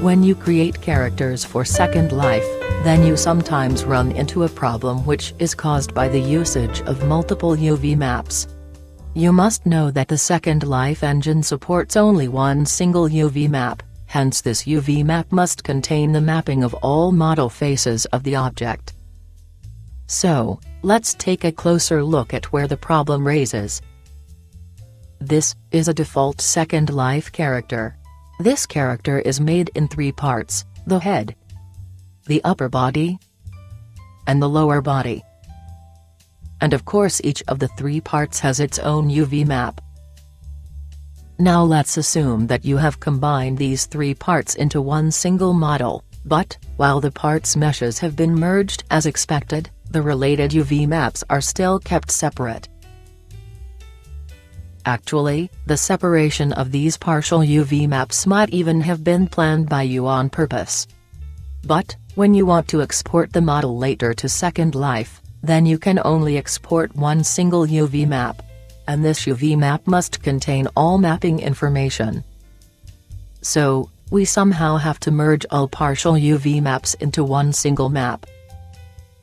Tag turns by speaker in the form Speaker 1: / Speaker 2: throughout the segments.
Speaker 1: When you create characters for Second Life, then you sometimes run into a problem which is caused by the usage of multiple UV maps. You must know that the Second Life engine supports only one single UV map, hence this UV map must contain the mapping of all model faces of the object. So, let's take a closer look at where the problem raises. This is a default Second Life character. This character is made in 3 parts: the head, the upper body, and the lower body. And of course each of the 3 parts has its own UV map. Now let's assume that you have combined these 3 parts into one single model, but, while the parts meshes have been merged as expected, the related UV maps are still kept separate. Actually, the separation of these partial UV maps might even have been planned by you on purpose. But, when you want to export the model later to Second Life, then you can only export one single UV map. And this UV map must contain all mapping information. So, we somehow have to merge all partial UV maps into one single map.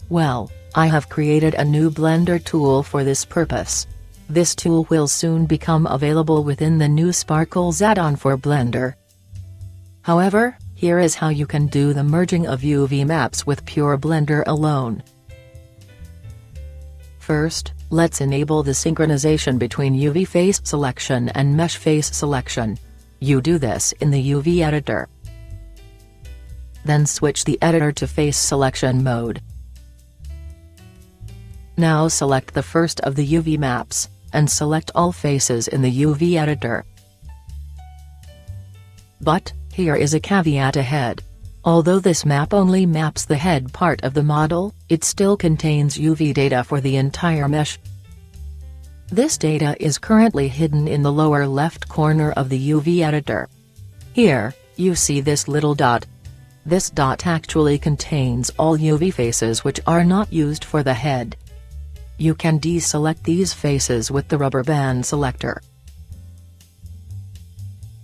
Speaker 1: Well, I have created a new Blender tool for this purpose. This tool will soon become available within the new Sparkles add-on for Blender. However, here is how you can do the merging of UV maps with pure Blender alone. First, let's enable the synchronization between UV face selection and mesh face selection. You do this in the UV editor. Then switch the editor to face selection mode. Now select the first of the UV maps, and select all faces in the UV editor. But, here is a caveat ahead. Although this map only maps the head part of the model, it still contains UV data for the entire mesh. This data is currently hidden in the lower left corner of the UV editor. Here, you see this little dot. This dot actually contains all UV faces which are not used for the head. You can deselect these faces with the rubber band selector.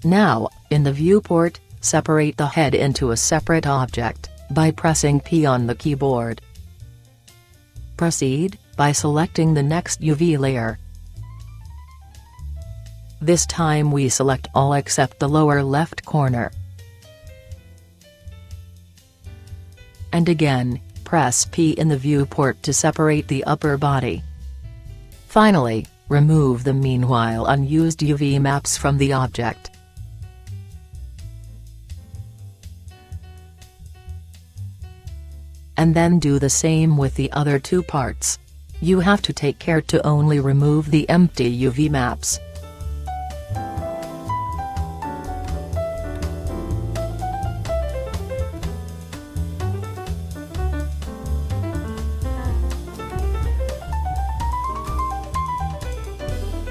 Speaker 1: Now, in the viewport, separate the head into a separate object, by pressing P on the keyboard. Proceed, by selecting the next UV layer. This time we select all except the lower left corner. And again, press P in the viewport to separate the upper body. Finally, remove the meanwhile unused UV maps from the object. And then do the same with the other 2 parts. You have to take care to only remove the empty UV maps.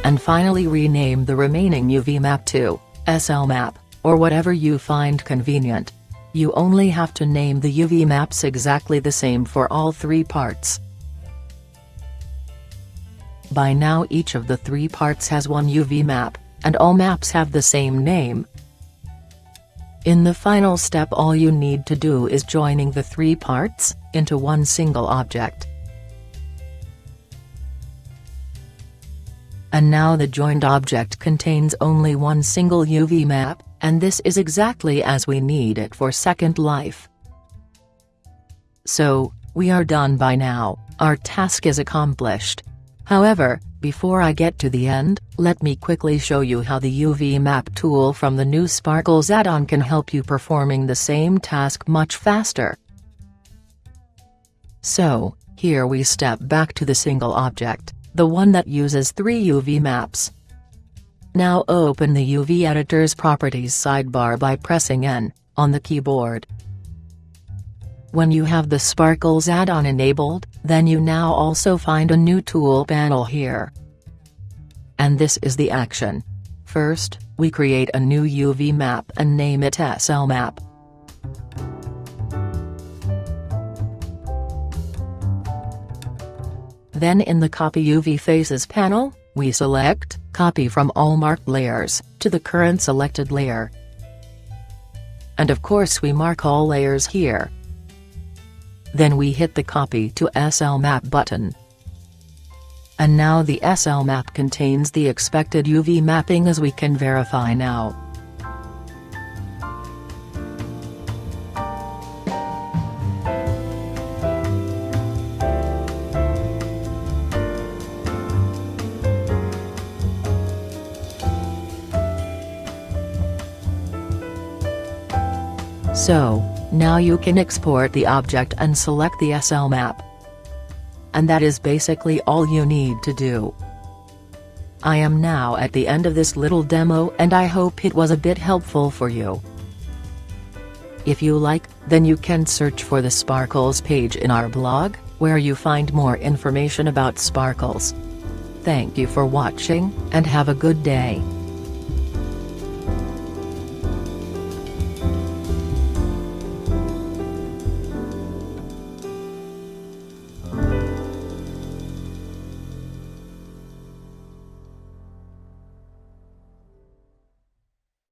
Speaker 1: And finally rename the remaining UV map to SL map, or whatever you find convenient. You only have to name the UV maps exactly the same for all 3 parts. By now each of the 3 parts has one UV map, and all maps have the same name. In the final step all you need to do is joining the 3 parts into one single object. And now the joined object contains only one single UV map, and this is exactly as we need it for Second Life. So, we are done by now, our task is accomplished. However, before I get to the end, let me quickly show you how the UV map tool from the new Sparkles add-on can help you performing the same task much faster. So, here we step back to the single object, the one that uses 3 UV maps. Now open the UV editor's properties sidebar by pressing N on the keyboard. When you have the Sparkles add-on enabled, then you now also find a new tool panel here. And this is the action. First, we create a new UV map and name it SL map. Then in the Copy UV Faces panel, we select Copy from all marked layers to the current selected layer. and of course we mark all layers here. Then we hit the Copy to SL Map button. And now the SL map contains the expected UV mapping, as we can verify now. So, now you can export the object and select the SL map. And that is basically all you need to do. I am now at the end of this little demo, and I hope it was a bit helpful for you. If you like, then you can search for the Sparkles page in our blog, where you find more information about Sparkles. Thank you for watching, and have a good day.